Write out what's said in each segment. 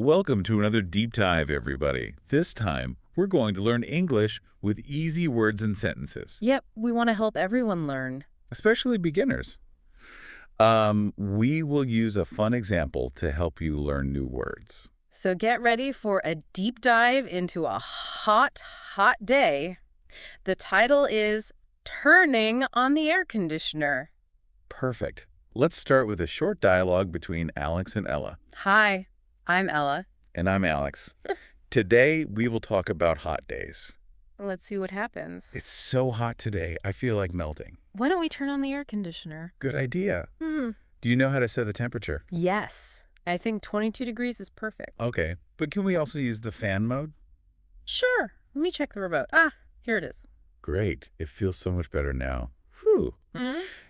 Welcome to another deep dive, everybody. This time, we're going to learn English with easy words and sentences, Yep, we want to help everyone learn. especially beginners. We will use a fun example to help you learn new words. So get ready for a deep dive into a hot, hot day. The title is Turning on the Air Conditioner. Perfect. Let's start with a short dialogue between Alex and Ella. Hi, I'm Ella. And I'm Alex. Today, we will talk about hot days. Let's see what happens. It's so hot today, I feel like melting. Why don't we turn on the air conditioner? Good idea. Hmm. Do you know how to set the temperature? Yes, I think 22 degrees is perfect. Okay, but can we also use the fan mode? Sure, let me check the remote. Here it is. Great. It feels so much better now. Whew.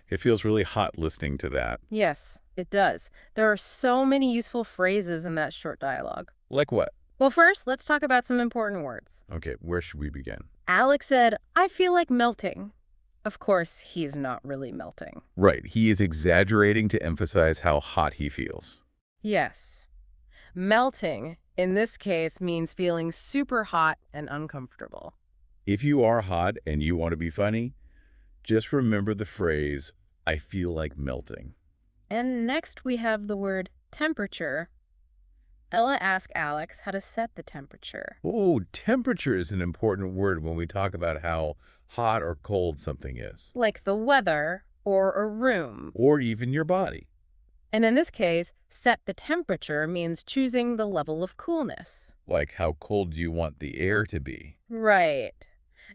It feels really hot listening to that. Yes, it does. There are so many useful phrases in that short dialogue. Like what? Well, first, let's talk about some important words. Okay, where should we begin? Alex said, I feel like melting. Of course, he's not really melting. Right, he is exaggerating to emphasize how hot he feels. Yes. Melting, in this case, means feeling super hot and uncomfortable. If you are hot and you want to be funny, just remember the phrase, I feel like melting. And next we have the word temperature. Ella asked Alex how to set the temperature. Oh, temperature is an important word when we talk about how hot or cold something is. Like the weather or a room. Or even your body. And in this case, set the temperature means choosing the level of coolness. Like how cold do you want the air to be? Right.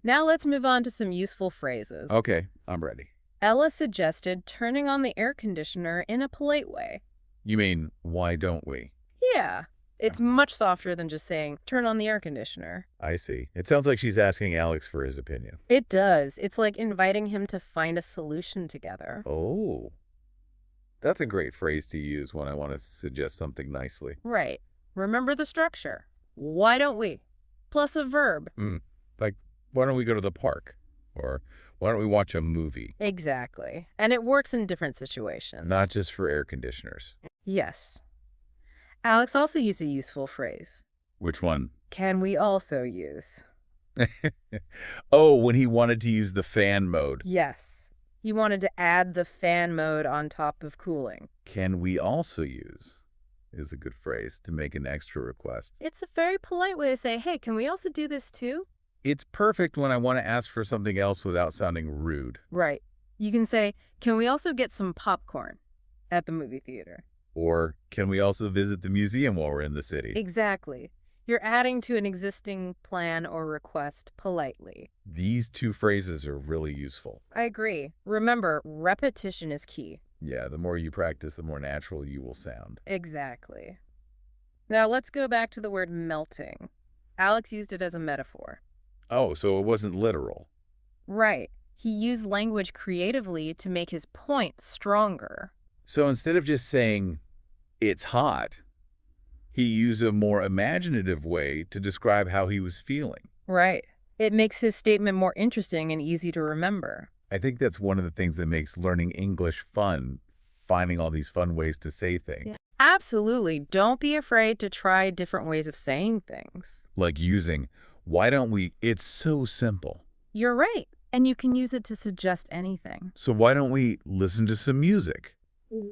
Now let's move on to some useful phrases. Okay, I'm ready. Ella suggested turning on the air conditioner in a polite way. You mean, why don't we? Yeah, it's much softer than just saying, turn on the air conditioner. I see. It sounds like she's asking Alex for his opinion. It does. It's like inviting him to find a solution together. Oh. That's a great phrase to use when I want to suggest something nicely. Right. Remember the structure. Why don't we? Plus a verb. Like, why don't we go to the park? Or why don't we watch a movie? Exactly. And it works in different situations. Not just for air conditioners. Yes. Alex also used a useful phrase. Which one? Can we also use? Oh, when he wanted to use the fan mode. Yes. He wanted to add the fan mode on top of cooling. Can we also use is a good phrase to make an extra request. It's a very polite way to say, hey, can we also do this too? It's perfect when I want to ask for something else without sounding rude. Right. You can say, can we also get some popcorn at the movie theater? Or can we also visit the museum while we're in the city? Exactly. You're adding to an existing plan or request politely. These two phrases are really useful. I agree. Remember, repetition is key. Yeah, the more you practice, the more natural you will sound. Exactly. Now let's go back to the word melting. Alex used it as a metaphor. Oh, so it wasn't literal. Right. He used language creatively to make his point stronger. So instead of just saying, it's hot, he used a more imaginative way to describe how he was feeling. Right. It makes his statement more interesting and easy to remember. I think that's one of the things that makes learning English fun, finding all these fun ways to say things. Yeah. Absolutely. Don't be afraid to try different ways of saying things. Like using, why don't we? It's so simple. You're right. And you can use it to suggest anything. So why don't we listen to some music?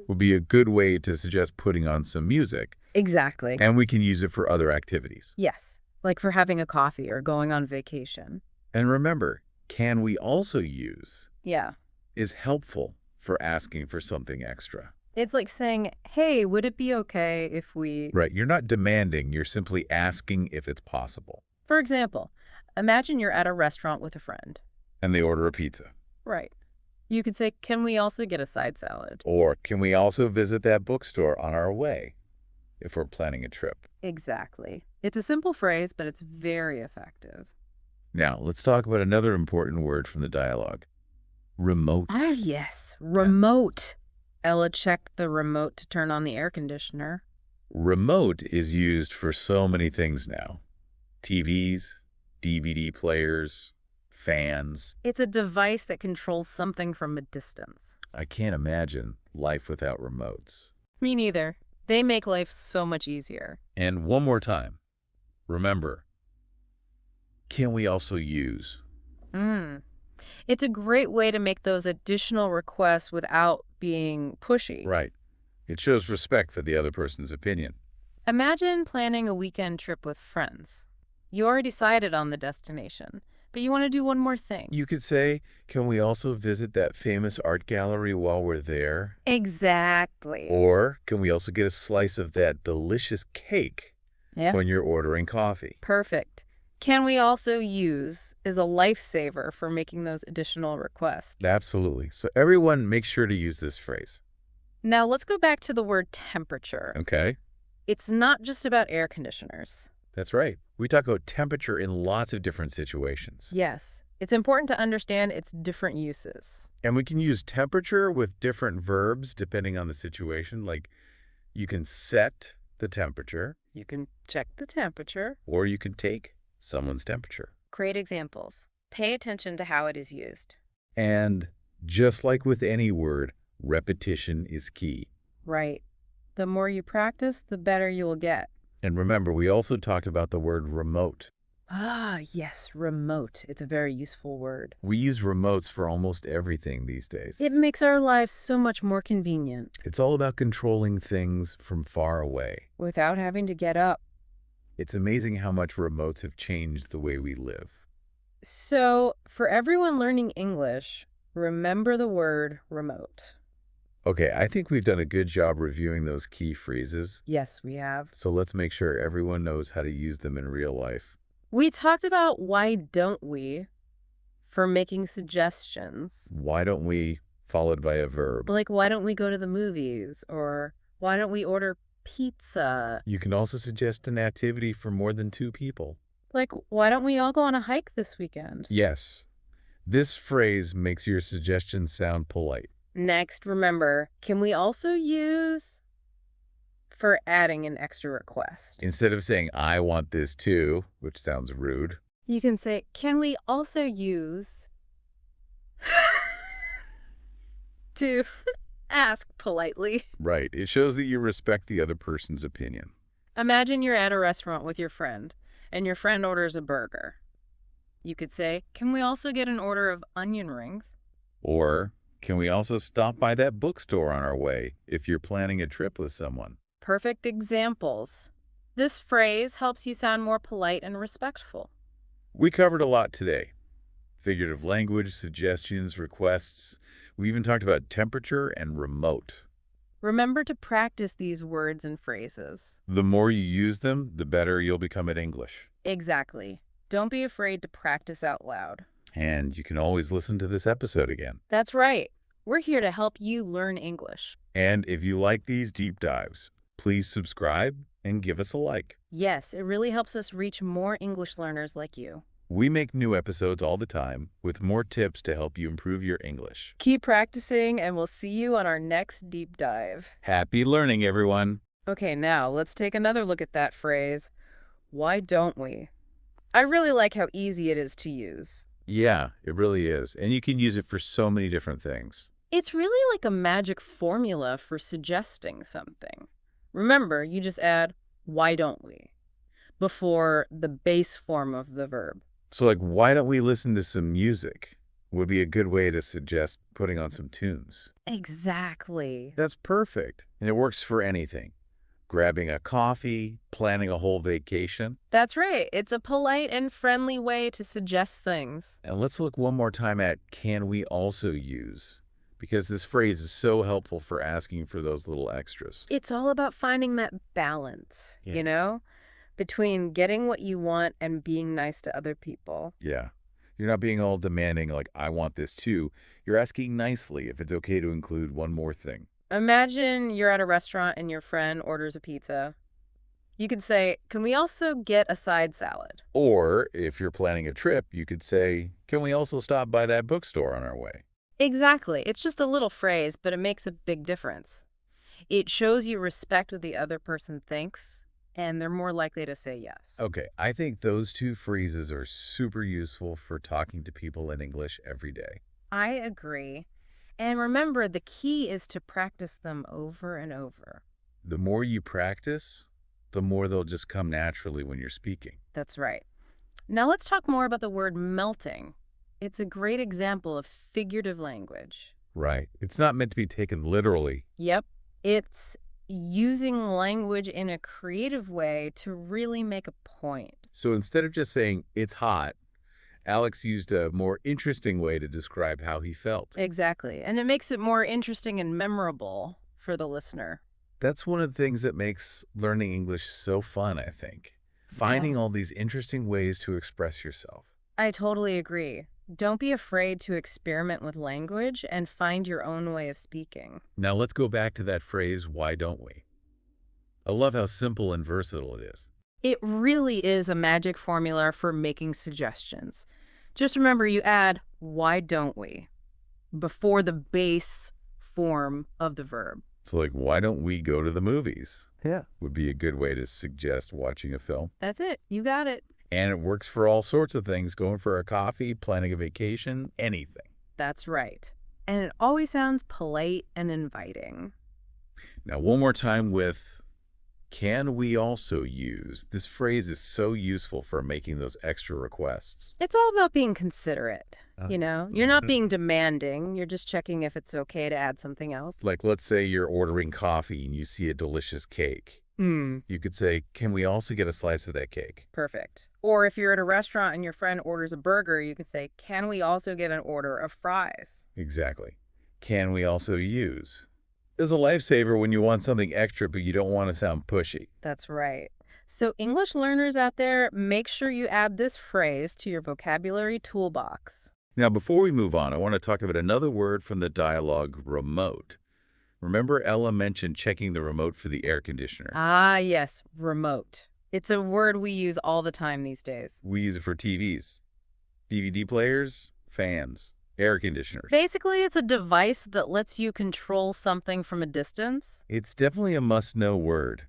Would be a good way to suggest putting on some music. Exactly. And we can use it for other activities. Yes, like for having a coffee or going on vacation. And remember, can we also use Yeah. is helpful for asking for something extra. It's like saying, hey, would it be okay if we... Right, you're not demanding, you're simply asking if it's possible. For example, imagine you're at a restaurant with a friend. And they order a pizza. Right. You could say, can we also get a side salad? Or can we also visit that bookstore on our way if we're planning a trip? Exactly. It's a simple phrase, but it's very effective. Now, let's talk about another important word from the dialogue. Remote. Yes. Remote. Ella checked the remote to turn on the air conditioner. Remote is used for so many things now. TVs, DVD players, fans. It's a device that controls something from a distance. I can't imagine life without remotes. Me neither. They make life so much easier. And one more time, remember, can we also use? Mm. It's a great way to make those additional requests without being pushy. Right. It shows respect for the other person's opinion. Imagine planning a weekend trip with friends. You already decided on the destination, but you want to do one more thing. You could say, can we also visit that famous art gallery while we're there? Exactly. Or can we also get a slice of that delicious cake Yeah. when you're ordering coffee? Perfect. Can we also use is a lifesaver for making those additional requests. Absolutely. So everyone make sure to use this phrase. Now let's go back to the word temperature. Okay? It's not just about air conditioners. That's right. We talk about temperature in lots of different situations. Yes, it's important to understand its different uses. And we can use temperature with different verbs depending on the situation. Like you can set the temperature, You can check the temperature. or you can take someone's temperature. Great examples. Pay attention to how it is used. And just like with any word, repetition is key. Right. The more you practice, the better you will get. And remember, we also talked about the word remote. Ah, yes, remote. It's a very useful word. We use remotes for almost everything these days. It makes our lives so much more convenient It's all about controlling things from far away. without having to get up. It's amazing how much remotes have changed the way we live. So, for everyone learning English, remember the word remote. Okay, I think we've done a good job reviewing those key phrases, Yes, we have. so let's make sure everyone knows how to use them in real life. We talked about why don't we for making suggestions. Why don't we, followed by a verb? Like, why don't we go to the movies? Or why don't we order pizza? You can also suggest an activity for more than 2 people. Like, why don't we all go on a hike this weekend? Yes, this phrase makes your suggestion sound polite. Next, remember, can we also use for adding an extra request? Instead of saying, I want this too, which sounds rude, You can say, can we also use to ask politely? right, it shows that you respect the other person's opinion. Imagine you're at a restaurant with your friend, and your friend orders a burger. You could say, can we also get an order of onion rings? Or, can we also stop by that bookstore on our way if you're planning a trip with someone? Perfect examples. This phrase helps you sound more polite and respectful. We covered a lot today. Figurative language, suggestions, requests. We even talked about temperature and remote. Remember to practice these words and phrases. The more you use them, the better you'll become at English. Exactly. Don't be afraid to practice out loud. And you can always listen to this episode again. That's right. We're here to help you learn English. And if you like these deep dives, please subscribe and give us a like. Yes, it really helps us reach more English learners like you. We make new episodes all the time with more tips to help you improve your English. Keep practicing, and we'll see you on our next deep dive. Happy learning, everyone! Okay, now let's take another look at that phrase. Why don't we? I really like how easy it is to use. Yeah, it really is. And you can use it for so many different things. It's really like a magic formula for suggesting something. Remember, you just add, why don't we, before the base form of the verb. So like, why don't we listen to some music? Would be a good way to suggest putting on some tunes. Exactly. That's perfect. And it works for anything. Grabbing a coffee, planning a whole vacation. That's right. It's a polite and friendly way to suggest things. And let's look one more time at can we also use? Because this phrase is so helpful for asking for those little extras. It's all about finding that balance, between getting what you want and being nice to other people. Yeah. You're not being all demanding like, I want this too. You're asking nicely if it's okay to include one more thing. Imagine you're at a restaurant and your friend orders a pizza. You could say, can we also get a side salad? Or if you're planning a trip, you could say, can we also stop by that bookstore on our way? Exactly. It's just a little phrase, but it makes a big difference. It shows you respect what the other person thinks, and they're more likely to say yes. Okay, I think those 2 phrases are super useful for talking to people in English every day. I agree. And remember, the key is to practice them over and over. The more you practice, the more they'll just come naturally when you're speaking. That's right. Now let's talk more about the word melting. It's a great example of figurative language. Right. It's not meant to be taken literally. Yep. It's using language in a creative way to really make a point. So instead of just saying, it's hot, Alex used a more interesting way to describe how he felt. Exactly. And it makes it more interesting and memorable for the listener. That's one of the things that makes learning English so fun, I think. Finding all these interesting ways to express yourself. I totally agree. Don't be afraid to experiment with language and find your own way of speaking. Now let's go back to that phrase, why don't we? I love how simple and versatile it is. It really is a magic formula for making suggestions. Just remember you add, why don't we, before the base form of the verb. So like, why don't we go to the movies? Yeah. Would be a good way to suggest watching a film. That's it. You got it. And it works for all sorts of things, going for a coffee, planning a vacation, anything. That's right. And it always sounds polite and inviting. Now, one more time with, can we also use? This phrase is so useful for making those extra requests. It's all about being considerate. You're not being demanding. You're just checking if it's okay to add something else. Like, let's say you're ordering coffee and you see a delicious cake. You could say, can we also get a slice of that cake? Perfect. Or if you're at a restaurant and your friend orders a burger, you could say, can we also get an order of fries? Exactly. Can we also use? Is a lifesaver when you want something extra, but you don't want to sound pushy. That's right. So English learners out there, make sure you add this phrase to your vocabulary toolbox. Now, before we move on, I want to talk about another word from the dialogue, remote. Remember Ella mentioned checking the remote for the air conditioner. Ah, yes, remote. It's a word we use all the time these days. We use it for TVs, DVD players, fans, air conditioners. Basically, it's a device that lets you control something from a distance. It's definitely a must-know word,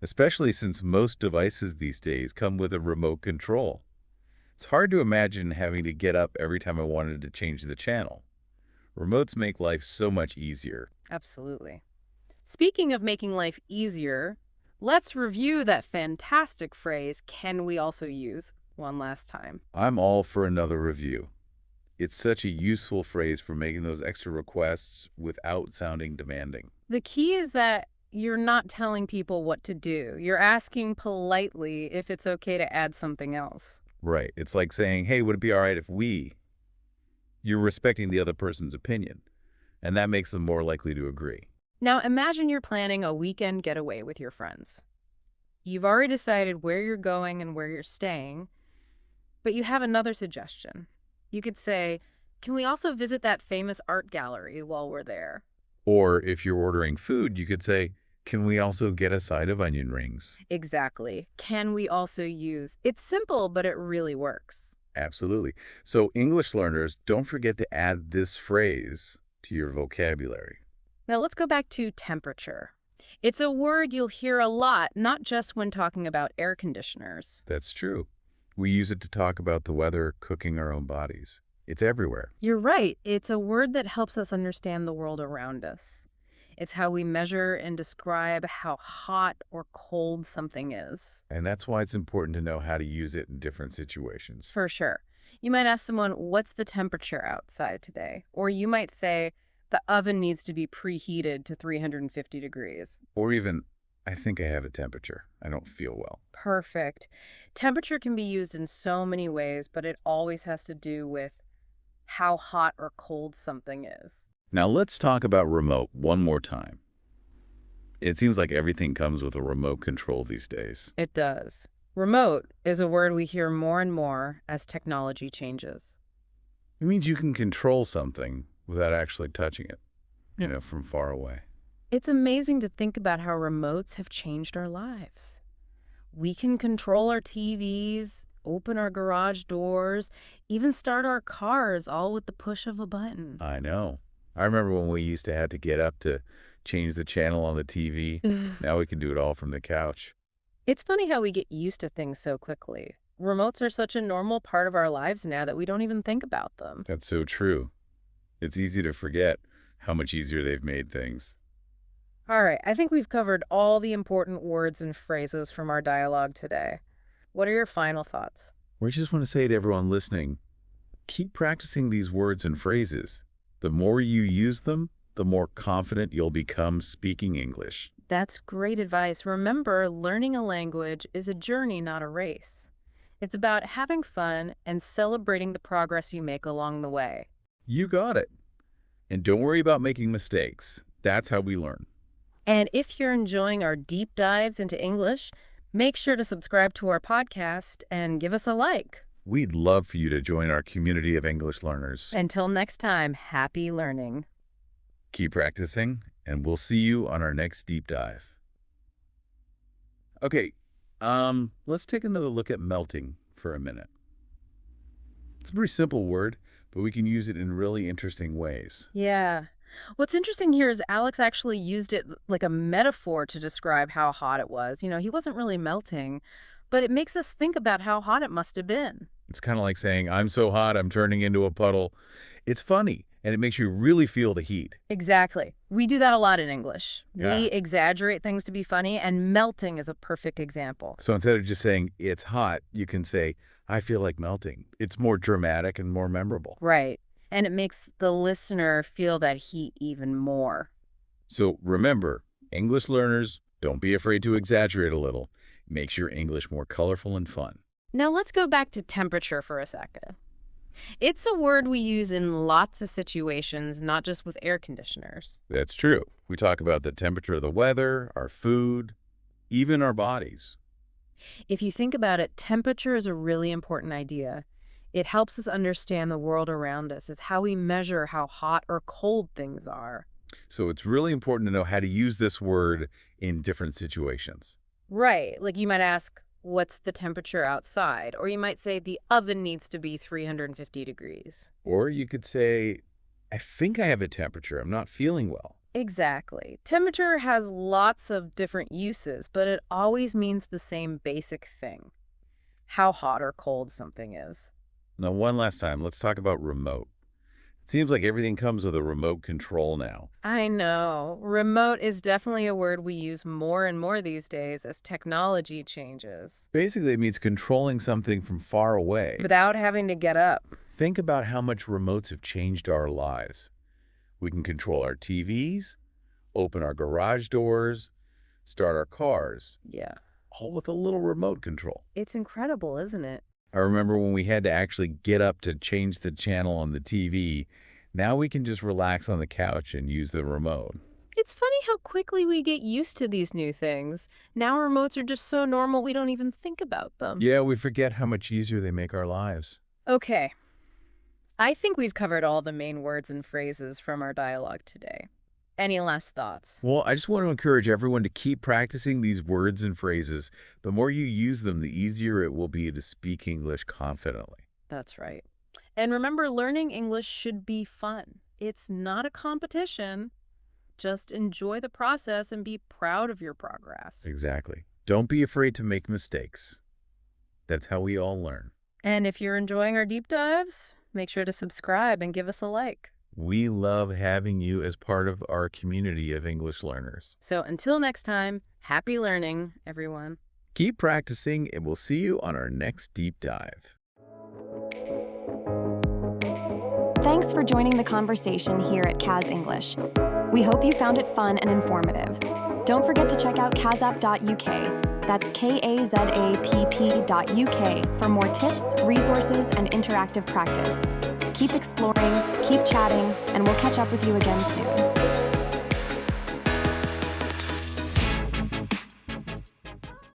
especially since most devices these days come with a remote control. It's hard to imagine having to get up every time I wanted to change the channel. Remotes make life so much easier. Absolutely. Speaking of making life easier, let's review that fantastic phrase, can we also use, one last time. I'm all for another review. It's such a useful phrase for making those extra requests without sounding demanding. The key is that you're not telling people what to do. You're asking politely if it's okay to add something else. Right. It's like saying, hey, would it be all right if we? You're respecting the other person's opinion, and that makes them more likely to agree. Now imagine you're planning a weekend getaway with your friends. You've already decided where you're going and where you're staying, but you have another suggestion. You could say, can we also visit that famous art gallery while we're there? Or if you're ordering food, you could say, can we also get a side of onion rings? Exactly. Can we also use? It's simple, but it really works. Absolutely. So English learners, don't forget to add this phrase to your vocabulary. Now let's go back to temperature. It's a word you'll hear a lot, not just when talking about air conditioners. That's true. We use it to talk about the weather, cooking our own bodies. It's everywhere. You're right. It's a word that helps us understand the world around us. It's how we measure and describe how hot or cold something is. And that's why it's important to know how to use it in different situations. For sure. You might ask someone, what's the temperature outside today? Or you might say, the oven needs to be preheated to 350 degrees. Or even, I think I have a temperature. I don't feel well. Perfect. Temperature can be used in so many ways, but it always has to do with how hot or cold something is. Now let's talk about remote one more time. It seems like everything comes with a remote control these days. It does. Remote is a word we hear more and more as technology changes. It means you can control something without actually touching it, from far away. It's amazing to think about how remotes have changed our lives. We can control our TVs, open our garage doors, even start our cars all with the push of a button. I know. I remember when we used to have to get up to change the channel on the TV. Now we can do it all from the couch. It's funny how we get used to things so quickly. Remotes are such a normal part of our lives now that we don't even think about them. That's so true. It's easy to forget how much easier they've made things. All right, I think we've covered all the important words and phrases from our dialogue today. What are your final thoughts? We just want to say to everyone listening, keep practicing these words and phrases. The more you use them, the more confident you'll become speaking English. That's great advice. Remember, learning a language is a journey, not a race. It's about having fun and celebrating the progress you make along the way. You got it. And don't worry about making mistakes. That's how we learn. And if you're enjoying our deep dives into English, make sure to subscribe to our podcast and give us a like. We'd love for you to join our community of English learners. Until next time, happy learning. Keep practicing, and we'll see you on our next deep dive. Okay, let's take another look at melting for a minute. It's a pretty simple word, but we can use it in really interesting ways. Yeah. What's interesting here is Alex actually used it like a metaphor to describe how hot it was. He wasn't really melting, but it makes us think about how hot it must have been. It's kind of like saying, I'm so hot, I'm turning into a puddle. It's funny, and it makes you really feel the heat. Exactly. We do that a lot in English. Yeah. We exaggerate things to be funny, and melting is a perfect example. So instead of just saying, it's hot, you can say, I feel like melting. It's more dramatic and more memorable. Right. And it makes the listener feel that heat even more. So remember, English learners, don't be afraid to exaggerate a little. It makes your English more colorful and fun. Now let's go back to temperature for a second. It's a word we use in lots of situations, not just with air conditioners. That's true. We talk about the temperature of the weather, our food, even our bodies. If you think about it, temperature is a really important idea. It helps us understand the world around us. It's how we measure how hot or cold things are. So it's really important to know how to use this word in different situations. Right. Like you might ask, what's the temperature outside? Or you might say the oven needs to be 350 degrees. Or you could say, I think I have a temperature. I'm not feeling well. Exactly. Temperature has lots of different uses, but it always means the same basic thing: how hot or cold something is. Now, one last time, let's talk about remote. It seems like everything comes with a remote control now. I know. Remote is definitely a word we use more and more these days as technology changes. Basically, it means controlling something from far away. Without having to get up. Think about how much remotes have changed our lives. We can control our TVs, open our garage doors, start our cars, Yeah. all with a little remote control. It's incredible, isn't it? I remember when we had to actually get up to change the channel on the TV. Now we can just relax on the couch and use the remote. It's funny how quickly we get used to these new things. Now remotes are just so normal we don't even think about them. Yeah, we forget how much easier they make our lives. Okay. I think we've covered all the main words and phrases from our dialogue today. Any last thoughts? Well, I just want to encourage everyone to keep practicing these words and phrases. The more you use them, the easier it will be to speak English confidently. That's right. And remember, learning English should be fun. It's not a competition. Just enjoy the process and be proud of your progress. Exactly. Don't be afraid to make mistakes. That's how we all learn. And if you're enjoying our deep dives, make sure to subscribe and give us a like. We love having you as part of our community of English learners. So until next time, happy learning, everyone. Keep practicing, and we'll see you on our next deep dive. Thanks for joining the conversation here at Kaz English. We hope you found it fun and informative. Don't forget to check out kazapp.uk. That's kazapp.uk for more tips, resources, and interactive practice. Keep exploring, keep chatting, and we'll catch up with you again soon.